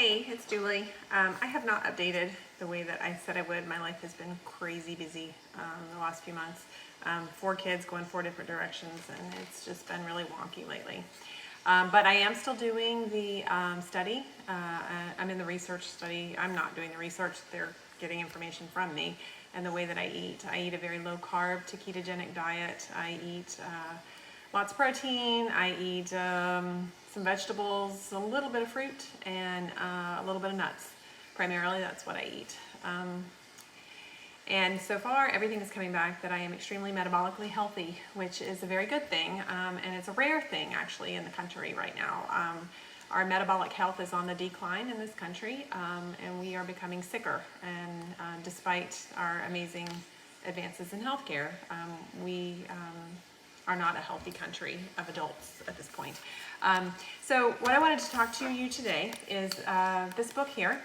Hey, it's Julie. I have not updated the way that I said I would. My life has been crazy busy the last few months. 4 kids going 4 different directions, and it's just been really wonky lately. But I am still doing the study. I'm in the research study. I'm not doing the research. They're getting information from me. And the way that I eat a very low carb to ketogenic diet. I eat lots of protein. I eat some vegetables, a little bit of fruit, and a little bit of nuts. Primarily, that's what I eat. And so far, everything is coming back that I am extremely metabolically healthy, which is a very good thing, and it's a rare thing actually in the country right now. Our metabolic health is on the decline in this country, and we are becoming sicker. And despite our amazing advances in healthcare, we are not a healthy country of adults at this point. So what I wanted to talk to you today is this book here,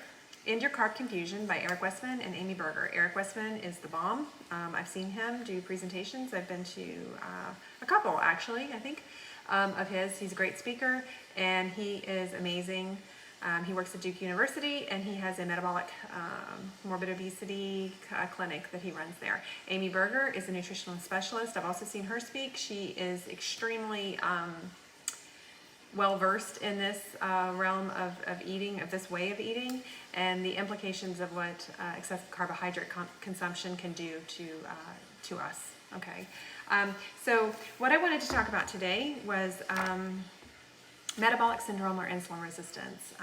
End Your Carb Confusion by Eric Westman and Amy Berger. Eric Westman is the bomb. I've seen him do presentations. I've been to a couple actually, I think, of his. He's a great speaker and he is amazing. He works at Duke University and he has a metabolic morbid obesity clinic that he runs there. Amy Berger is a nutritional specialist. I've also seen her speak. She is extremely well-versed in this realm of eating, of this way of eating, and the implications of what excessive carbohydrate consumption can do to us. Okay, so what I wanted to talk about today was metabolic syndrome or insulin resistance.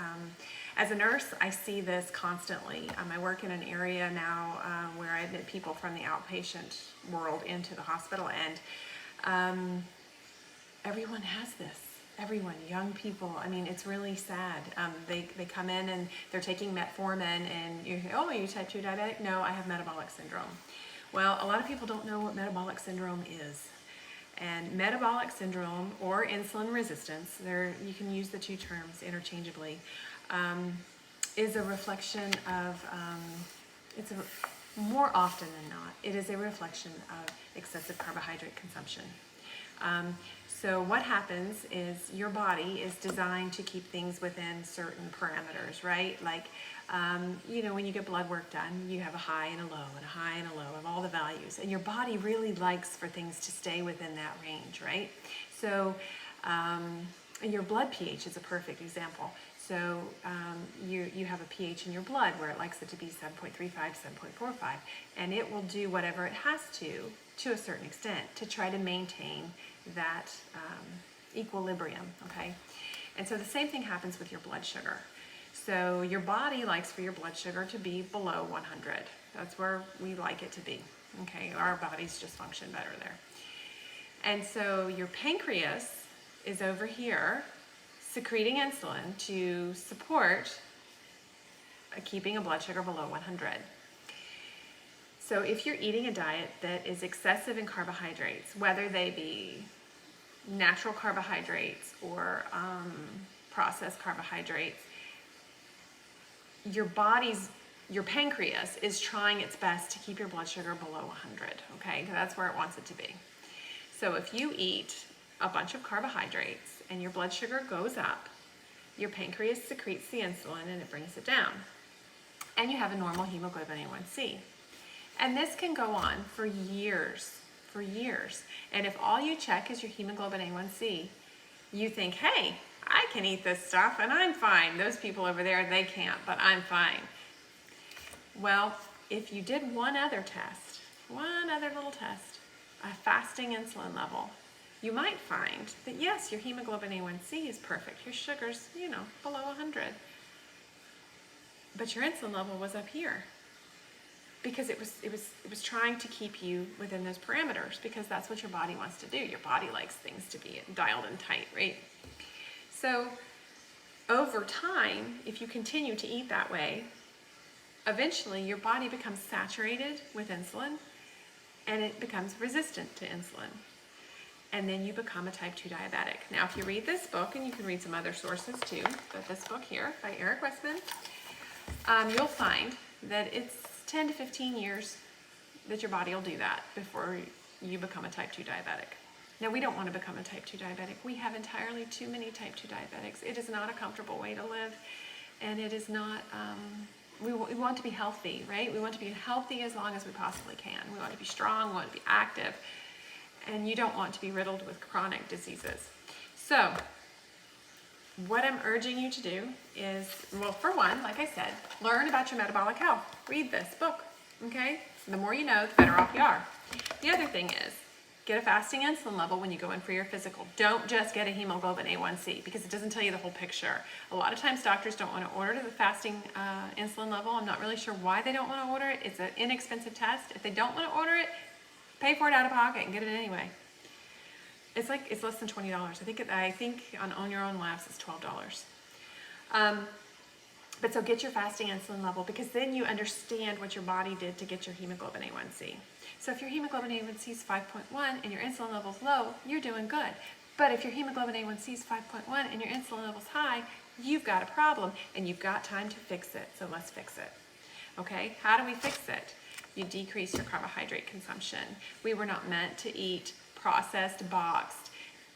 As a nurse, I see this constantly. I work in an area now where I admit people from the outpatient world into the hospital, and everyone has this. Everyone, young people, I mean, it's really sad. They come in and they're taking metformin and you say, oh, are you type 2 diabetic? No, I have metabolic syndrome. Well, a lot of people don't know what metabolic syndrome is. And metabolic syndrome or insulin resistance, you can use the two terms interchangeably, is a reflection of, more often than not, it is a reflection of excessive carbohydrate consumption. So what happens is your body is designed to keep things within certain parameters, right? Like, when you get blood work done, you have a high and a low and a high and a low of all the values. And your body really likes for things to stay within that range, right? So your blood pH is a perfect example. So you have a pH in your blood where it likes it to be 7.35, 7.45, and it will do whatever it has to a certain extent, to try to maintain that equilibrium, okay? And so the same thing happens with your blood sugar. So your body likes for your blood sugar to be below 100. That's where we like it to be, okay? Our bodies just function better there. And so your pancreas is over here secreting insulin to support keeping a blood sugar below 100. So if you're eating a diet that is excessive in carbohydrates, whether they be natural carbohydrates or processed carbohydrates, your pancreas is trying its best to keep your blood sugar below 100, okay? That's where it wants it to be. So if you eat a bunch of carbohydrates and your blood sugar goes up, your pancreas secretes the insulin and it brings it down. And you have a normal hemoglobin A1C. And this can go on for years. And if all you check is your hemoglobin A1C, you think, hey, I can eat this stuff and I'm fine. Those people over there, they can't, but I'm fine. Well, if you did one other little test, a fasting insulin level, you might find that yes, your hemoglobin A1C is perfect. Your sugar's, below 100. But your insulin level was up here. Because it was trying to keep you within those parameters, because that's what your body wants to do. Your body likes things to be dialed in tight, right? So over time, if you continue to eat that way, eventually your body becomes saturated with insulin and it becomes resistant to insulin. And then you become a type 2 diabetic. Now, if you read this book, and you can read some other sources too, but this book here by Eric Westman, you'll find that it's 10 to 15 years that your body will do that before you become a type 2 diabetic. Now, we don't want to become a type 2 diabetic. We have entirely too many type 2 diabetics. It is not a comfortable way to live. and it is not, we want to be healthy, right? We want to be healthy as long as we possibly can. We want to be strong, we want to be active, and you don't want to be riddled with chronic diseases. So, what I'm urging you to do is, well, for one, like I said, learn about your metabolic health. Read this book, okay? The more you know, the better off you are. The other thing is, get a fasting insulin level when you go in for your physical. Don't just get a hemoglobin A1C because it doesn't tell you the whole picture. A lot of times doctors don't want to order the fasting insulin level. I'm not really sure why they don't want to order it. It's an inexpensive test. If they don't want to order it, pay for it out of pocket and get it anyway. It's less than $20. I think on Your Own Labs it's $12. But so get your fasting insulin level, because then you understand what your body did to get your hemoglobin A1C. So if your hemoglobin A1C is 5.1 and your insulin level is low, you're doing good. But if your hemoglobin A1C is 5.1 and your insulin level is high, you've got a problem and you've got time to fix it. So let's fix it. Okay, how do we fix it? You decrease your carbohydrate consumption. We were not meant to eat processed, boxed,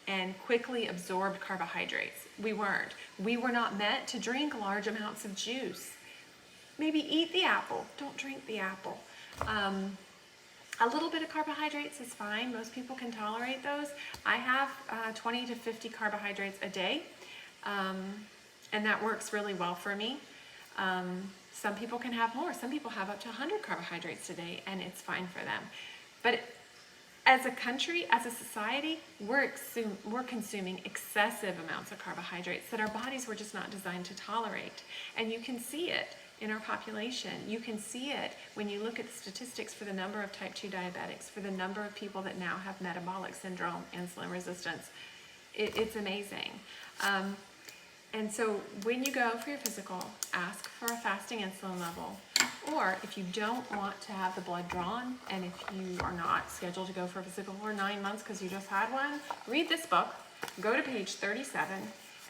and quickly absorbed carbohydrates. We weren't. We were not meant to drink large amounts of juice. Maybe eat the apple, don't drink the apple. A little bit of carbohydrates is fine. Most people can tolerate those. I have 20 to 50 carbohydrates a day, and that works really well for me. Some people can have more. Some people have up to 100 carbohydrates a day, and it's fine for them. But as a country, as a society, we're consuming excessive amounts of carbohydrates that our bodies were just not designed to tolerate. And you can see it in our population. You can see it when you look at the statistics for the number of type 2 diabetics, for the number of people that now have metabolic syndrome, insulin resistance. It's amazing. And so when you go for your physical, ask for a fasting insulin level. Or if you don't want to have the blood drawn, and if you are not scheduled to go for a physical for 9 months because you just had one, read this book, go to page 37,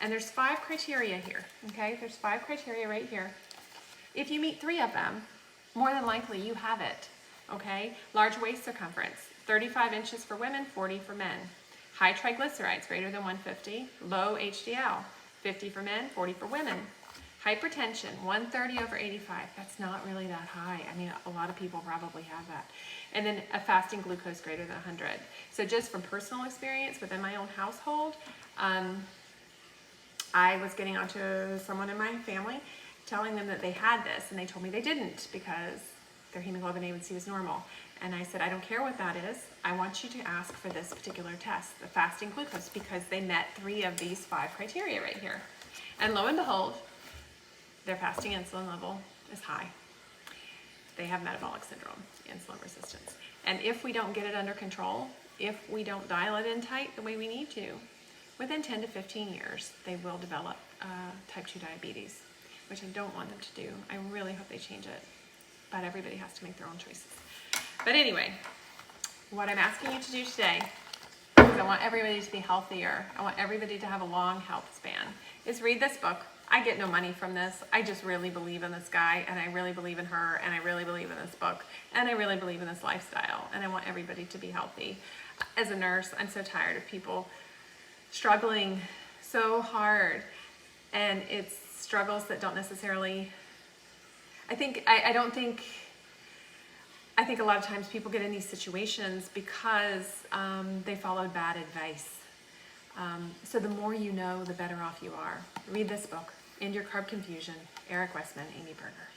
and there's 5 criteria here, okay? There's 5 criteria right here. If you meet 3 of them, more than likely you have it, okay? Large waist circumference, 35 inches for women, 40 for men. High triglycerides, greater than 150. Low HDL, 50 for men, 40 for women. Hypertension, 130/85. That's not really that high. I mean, a lot of people probably have that. And then a fasting glucose greater than 100. So just from personal experience within my own household, I was getting onto someone in my family, telling them that they had this, and they told me they didn't because their hemoglobin A1C was normal. And I said, I don't care what that is. I want you to ask for this particular test, the fasting glucose, because they met 3 of these 5 criteria right here. And lo and behold, their fasting insulin level is high. They have metabolic syndrome, insulin resistance. And if we don't get it under control, if we don't dial it in tight the way we need to, within 10 to 15 years, they will develop type 2 diabetes, which I don't want them to do. I really hope they change it, but everybody has to make their own choices. But anyway, what I'm asking you to do today, because I want everybody to be healthier, I want everybody to have a long health span, is read this book. I get no money from this. I just really believe in this guy, and I really believe in her, and I really believe in this book, and I really believe in this lifestyle, and I want everybody to be healthy. As a nurse, I'm so tired of people struggling so hard, and it's struggles that don't necessarily, I think a lot of times people get in these situations because they followed bad advice. So the more you know, the better off you are. Read this book, End Your Carb Confusion, Eric Westman, Amy Berger.